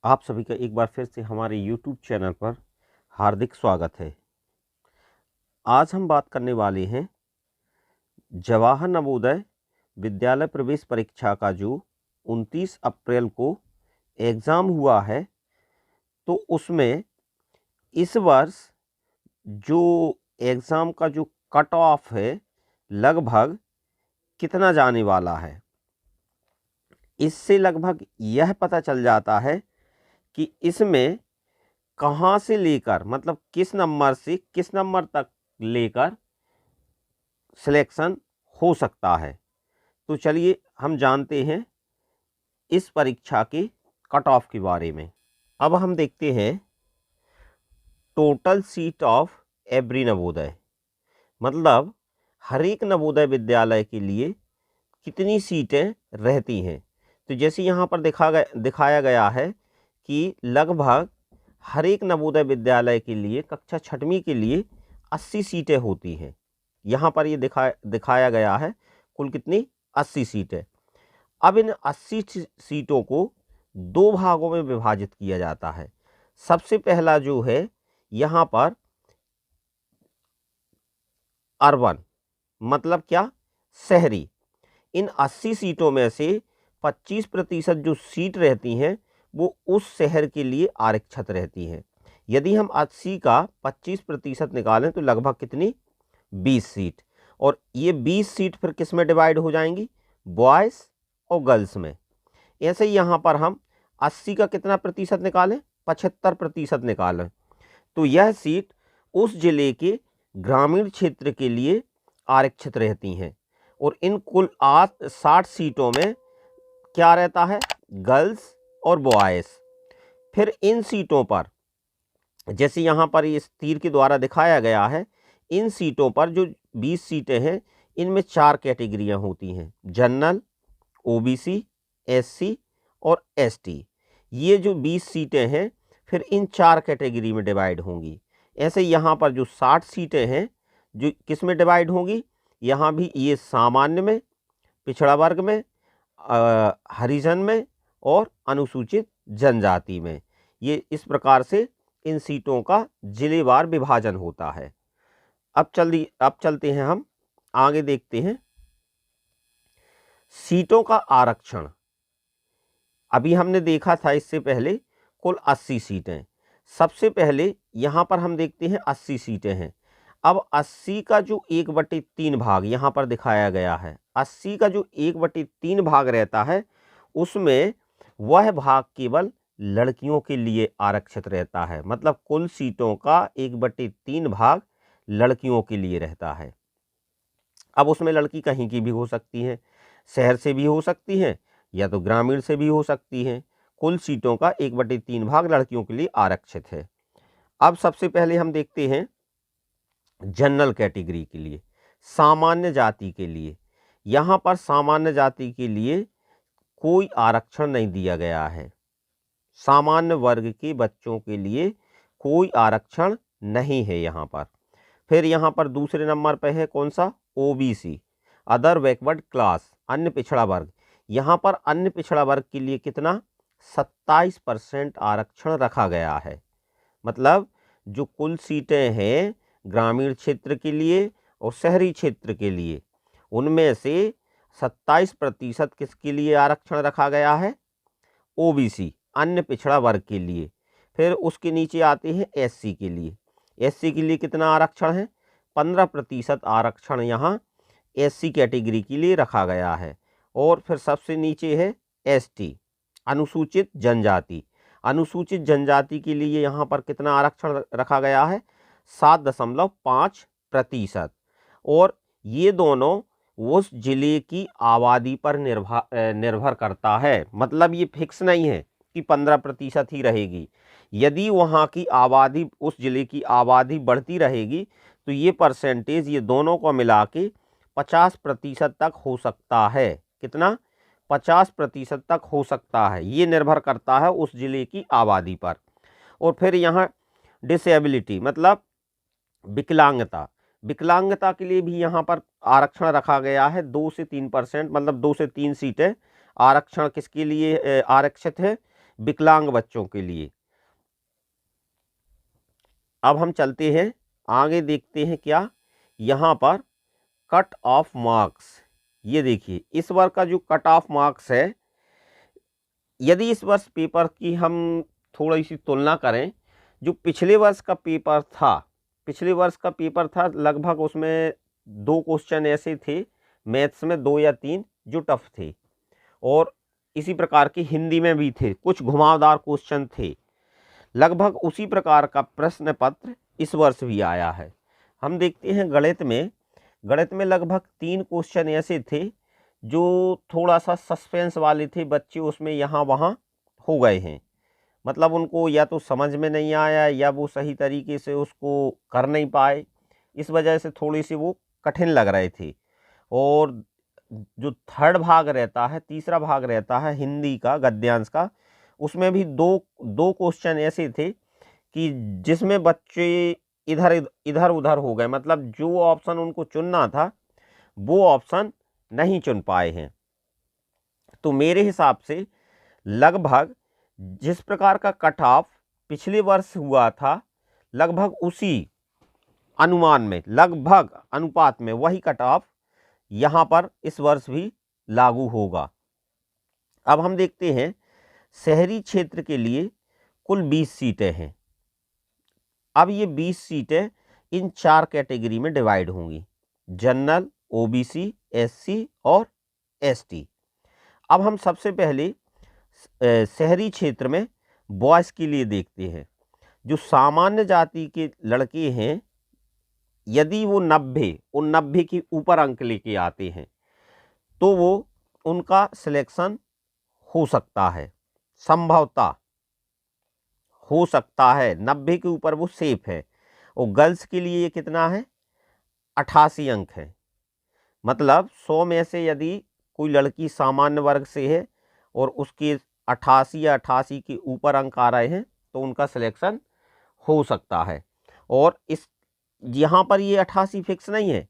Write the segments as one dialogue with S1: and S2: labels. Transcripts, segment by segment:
S1: आप सभी का एक बार फिर से हमारे YouTube चैनल पर हार्दिक स्वागत है। आज हम बात करने वाले हैं जवाहर नवोदय विद्यालय प्रवेश परीक्षा का जो 29 अप्रैल को एग्ज़ाम हुआ है, तो उसमें इस वर्ष जो एग्ज़ाम का जो कट ऑफ है लगभग कितना जाने वाला है। इससे लगभग यह पता चल जाता है कि इसमें कहाँ से लेकर मतलब किस नंबर से किस नंबर तक लेकर सिलेक्शन हो सकता है। तो चलिए हम जानते हैं इस परीक्षा के कट ऑफ के बारे में। अब हम देखते हैं total seat of every Navodaya, मतलब हर एक नवोदय विद्यालय के लिए कितनी सीटें रहती हैं। तो जैसे यहाँ पर दिखाया गया है कि लगभग हर एक नवोदय विद्यालय के लिए कक्षा 6वीं के लिए 80 सीटें होती हैं। यहाँ पर ये दिखाया गया है कुल कितनी 80 सीटें। अब इन 80 सीटों को दो भागों में विभाजित किया जाता है। सबसे पहला जो है यहाँ पर अर्बन, मतलब क्या, शहरी। इन 80 सीटों में से 25% जो सीट रहती हैं वो उस शहर के लिए आरक्षित रहती हैं। यदि हम 80 का 25% निकालें तो लगभग कितनी 20 सीट, और ये 20 सीट फिर किस में डिवाइड हो जाएंगी, बॉयज़ और गर्ल्स में। ऐसे ही यहाँ पर हम 80 का कितना प्रतिशत निकालें, 75% निकालें, तो यह सीट उस जिले के ग्रामीण क्षेत्र के लिए आरक्षित रहती हैं। और इन कुल 60 सीटों में क्या रहता है, गर्ल्स और बॉयज़। फिर इन सीटों पर जैसे यहाँ पर इस तीर के द्वारा दिखाया गया है, इन सीटों पर जो 20 सीटें हैं इनमें 4 कैटेगरियाँ होती हैं, जनरल, ओबीसी, एससी और एसटी। ये जो 20 सीटें हैं फिर इन 4 कैटेगरी में डिवाइड होंगी। ऐसे यहाँ पर जो 60 सीटें हैं जो किस में डिवाइड होंगी, यहाँ भी ये सामान्य में, पिछड़ा वर्ग में, हरिजन में और अनुसूचित जनजाति में। ये इस प्रकार से इन सीटों का जिलेवार विभाजन होता है। अब चलते हैं हम आगे, देखते हैं सीटों का आरक्षण। अभी हमने देखा था इससे पहले कुल 80 सीटें। सबसे पहले यहाँ पर हम देखते हैं 80 सीटें हैं। अब 80 का जो 1/3 भाग यहाँ पर दिखाया गया है, 80 का जो 1/3 भाग रहता है उसमें वह भाग केवल लड़कियों के लिए आरक्षित रहता है। मतलब कुल सीटों का 1/3 भाग लड़कियों के लिए रहता है। अब उसमें लड़की कहीं की भी हो सकती हैं, शहर से भी हो सकती हैं या तो ग्रामीण से भी हो सकती हैं। कुल सीटों का 1/3 भाग लड़कियों के लिए आरक्षित है। अब सबसे पहले हम देखते हैं जनरल कैटेगरी के लिए, सामान्य जाति के लिए। यहाँ पर सामान्य जाति के लिए कोई आरक्षण नहीं दिया गया है। सामान्य वर्ग के बच्चों के लिए कोई आरक्षण नहीं है यहाँ पर। फिर यहाँ पर दूसरे नंबर पर है कौन सा, ओबीसी, अदर बैकवर्ड क्लास, अन्य पिछड़ा वर्ग। यहाँ पर अन्य पिछड़ा वर्ग के लिए कितना 27% आरक्षण रखा गया है। मतलब जो कुल सीटें हैं ग्रामीण क्षेत्र के लिए और शहरी क्षेत्र के लिए, उनमें से 27% किसके लिए आरक्षण रखा गया है, ओबीसी, अन्य पिछड़ा वर्ग के लिए। फिर उसके नीचे आते हैं एससी के लिए। एससी के लिए कितना आरक्षण है, 15% आरक्षण यहाँ एससी कैटेगरी के लिए रखा गया है। और फिर सबसे नीचे है एसटी, अनुसूचित जनजाति। अनुसूचित जनजाति के लिए यहाँ पर कितना आरक्षण रखा गया है, 7.5%। और ये दोनों उस जिले की आबादी पर निर्भर करता है। मतलब ये फिक्स नहीं है कि 15% ही रहेगी। यदि वहाँ की आबादी, उस जिले की आबादी बढ़ती रहेगी तो ये परसेंटेज ये दोनों को मिला के 50% तक हो सकता है। कितना, 50% तक हो सकता है। ये निर्भर करता है उस जिले की आबादी पर। और फिर यहाँ डिसेबिलिटी, मतलब विकलांगता। विकलांगता के लिए भी यहाँ पर आरक्षण रखा गया है 2 से 3%, मतलब 2 से 3 सीटें आरक्षण किसके लिए आरक्षित है, विकलांग बच्चों के लिए। अब हम चलते हैं आगे, देखते हैं क्या यहाँ पर कट ऑफ मार्क्स। ये देखिए इस बार का जो कट ऑफ मार्क्स है, यदि इस वर्ष पेपर की हम थोड़ी सी तुलना करें, जो पिछले वर्ष का पेपर था, लगभग उसमें 2 क्वेश्चन ऐसे थे मैथ्स में, 2 या 3 जो टफ थे, और इसी प्रकार के हिंदी में भी थे, कुछ घुमावदार क्वेश्चन थे। लगभग उसी प्रकार का प्रश्न पत्र इस वर्ष भी आया है। हम देखते हैं गणित में लगभग 3 क्वेश्चन ऐसे थे जो थोड़ा सा सस्पेंस वाले थे, बच्चे उसमें यहाँ वहाँ हो गए हैं, मतलब उनको या तो समझ में नहीं आया या वो सही तरीके से उसको कर नहीं पाए, इस वजह से थोड़ी सी वो कठिन लग रहे थे। और जो थर्ड भाग रहता है, तीसरा भाग रहता है हिंदी का, गद्यांश का, उसमें भी दो क्वेश्चन ऐसे थे कि जिसमें बच्चे इधर उधर हो गए, मतलब जो ऑप्शन उनको चुनना था वो ऑप्शन नहीं चुन पाए हैं। तो मेरे हिसाब से लगभग जिस प्रकार का कट ऑफ पिछले वर्ष हुआ था, लगभग उसी अनुमान में, लगभग अनुपात में वही कट ऑफ यहाँ पर इस वर्ष भी लागू होगा। अब हम देखते हैं शहरी क्षेत्र के लिए कुल 20 सीटें हैं। अब ये 20 सीटें इन 4 कैटेगरी में डिवाइड होंगी, जनरल, ओबीसी, एससी और एसटी। अब हम सबसे पहले शहरी क्षेत्र में बॉयज़ के लिए देखते हैं। जो सामान्य जाति के लड़के हैं, यदि वो 90 के ऊपर अंक लेके आते हैं तो वो उनका सिलेक्शन हो सकता है, संभवतः हो सकता है, 90 के ऊपर वो सेफ है। और गर्ल्स के लिए ये कितना है, 88 अंक है। मतलब 100 में से यदि कोई लड़की सामान्य वर्ग से है और उसके 88 या 88 के ऊपर अंक आ रहे हैं तो उनका सिलेक्शन हो सकता है। और इस यहाँ पर ये 88 फिक्स नहीं है,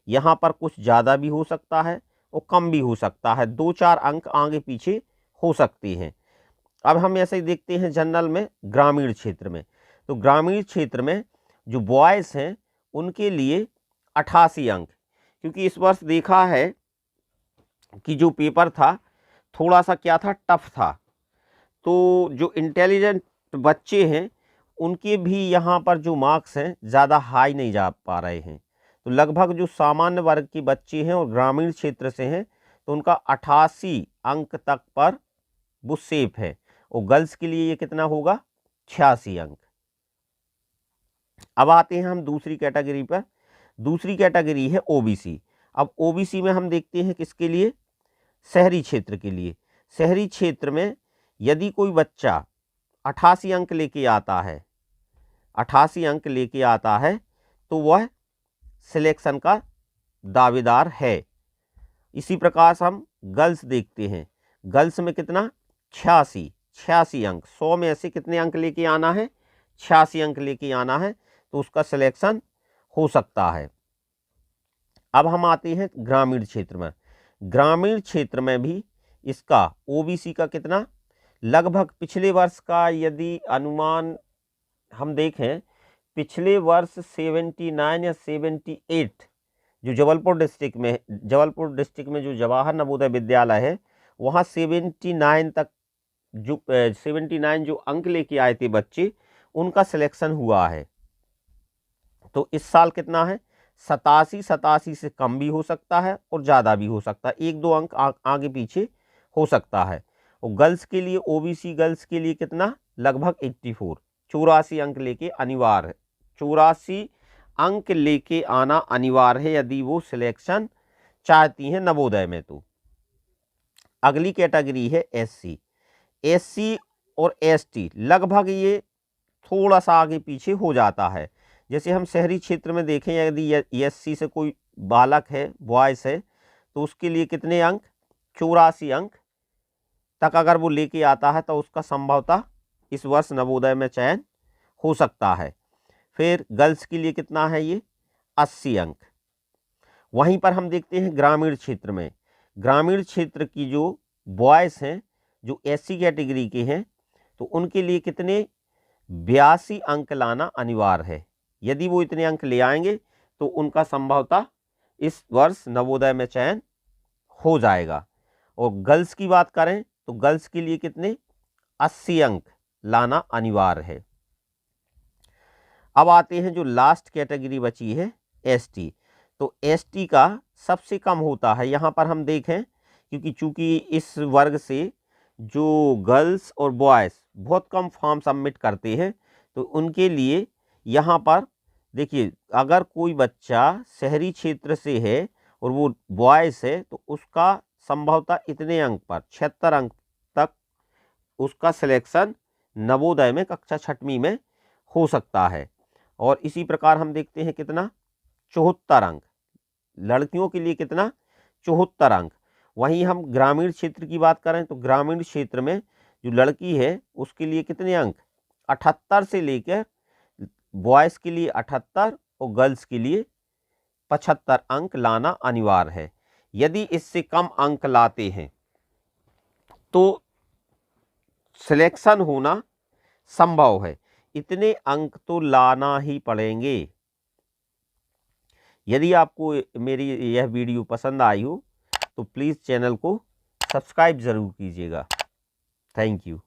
S1: यहाँ पर कुछ ज़्यादा भी हो सकता है और कम भी हो सकता है, 2-4 अंक आगे पीछे हो सकते हैं। अब हम ऐसे ही देखते हैं जनरल में, ग्रामीण क्षेत्र में। तो ग्रामीण क्षेत्र में जो बॉयज़ हैं उनके लिए 88 अंक, क्योंकि इस वर्ष देखा है कि जो पेपर था थोड़ा सा क्या था, टफ था, तो जो इंटेलिजेंट बच्चे हैं उनके भी यहाँ पर जो मार्क्स हैं ज़्यादा हाई नहीं जा पा रहे हैं। तो लगभग जो सामान्य वर्ग के बच्चे हैं और ग्रामीण क्षेत्र से हैं तो उनका 88 अंक तक पर वो सेफ है। और गर्ल्स के लिए ये कितना होगा, 86 अंक। अब आते हैं हम दूसरी कैटेगरी पर। दूसरी कैटेगरी है ओबीसी। अब ओबीसी में हम देखते हैं किसके लिए, शहरी क्षेत्र के लिए। शहरी क्षेत्र में यदि कोई बच्चा 88 अंक लेके आता है, 88 अंक लेके आता है तो वह सिलेक्शन का दावेदार है। इसी प्रकार से हम गर्ल्स देखते हैं, गर्ल्स में कितना, 86 अंक, 100 में से कितने अंक लेके आना है, 86 अंक लेके आना है, तो उसका सिलेक्शन हो सकता है। अब हम आते हैं ग्रामीण क्षेत्र में। ग्रामीण क्षेत्र में भी इसका ओबीसी का कितना, लगभग पिछले वर्ष का यदि अनुमान हम देखें, पिछले वर्ष 79 या 78 जो जबलपुर डिस्ट्रिक्ट में जो जवाहर नवोदय विद्यालय है वहाँ 79 तक जो 79 जो अंक लेके आए थे बच्चे, उनका सिलेक्शन हुआ है। तो इस साल कितना है, 87 से कम भी हो सकता है और ज़्यादा भी हो सकता है, 1-2 अंक आगे पीछे हो सकता है। और गर्ल्स के लिए, ओबीसी गर्ल्स के लिए कितना, लगभग 84 अंक लेके अनिवार्य है, 84 अंक लेके आना अनिवार्य है यदि वो सिलेक्शन चाहती हैं नवोदय में। तो अगली कैटेगरी है एससी और एसटी। लगभग ये थोड़ा सा आगे पीछे हो जाता है। जैसे हम शहरी क्षेत्र में देखें, यदि एससी से कोई बालक है, बॉयज़ है, तो उसके लिए कितने अंक, 84 अंक तक अगर वो लेके आता है तो उसका संभवतः इस वर्ष नवोदय में चयन हो सकता है। फिर गर्ल्स के लिए कितना है ये, 80 अंक। वहीं पर हम देखते हैं ग्रामीण क्षेत्र में, ग्रामीण क्षेत्र की जो बॉयज़ हैं जो एससी कैटेगरी के हैं तो उनके लिए कितने 82 अंक लाना अनिवार्य है। यदि वो इतने अंक ले आएंगे तो उनका संभवतः इस वर्ष नवोदय में चयन हो जाएगा। और गर्ल्स की बात करें तो गर्ल्स के लिए कितने 80 अंक लाना अनिवार्य है। अब आते हैं जो लास्ट कैटेगरी बची है एसटी। तो एसटी का सबसे कम होता है। यहाँ पर हम देखें क्योंकि चूंकि इस वर्ग से जो गर्ल्स और बॉयज़ बहुत कम फॉर्म सबमिट करते हैं तो उनके लिए यहाँ पर देखिए, अगर कोई बच्चा शहरी क्षेत्र से है और वो बॉयज़ है तो उसका संभवतः इतने अंक पर 76 अंक तक उसका सिलेक्शन नवोदय में कक्षा 6वीं में हो सकता है। और इसी प्रकार हम देखते हैं कितना 74 अंक लड़कियों के लिए, कितना 74 अंक। वहीं हम ग्रामीण क्षेत्र की बात करें तो ग्रामीण क्षेत्र में जो लड़की है उसके लिए कितने अंक 78 से लेकर बॉयज़ के लिए 78 और गर्ल्स के लिए 75 अंक लाना अनिवार्य है। यदि इससे कम अंक लाते हैं तो सिलेक्शन होना संभव है। इतने अंक तो लाना ही पड़ेंगे। यदि आपको मेरी यह वीडियो पसंद आई हो तो प्लीज़ चैनल को सब्सक्राइब ज़रूर कीजिएगा। Thank you.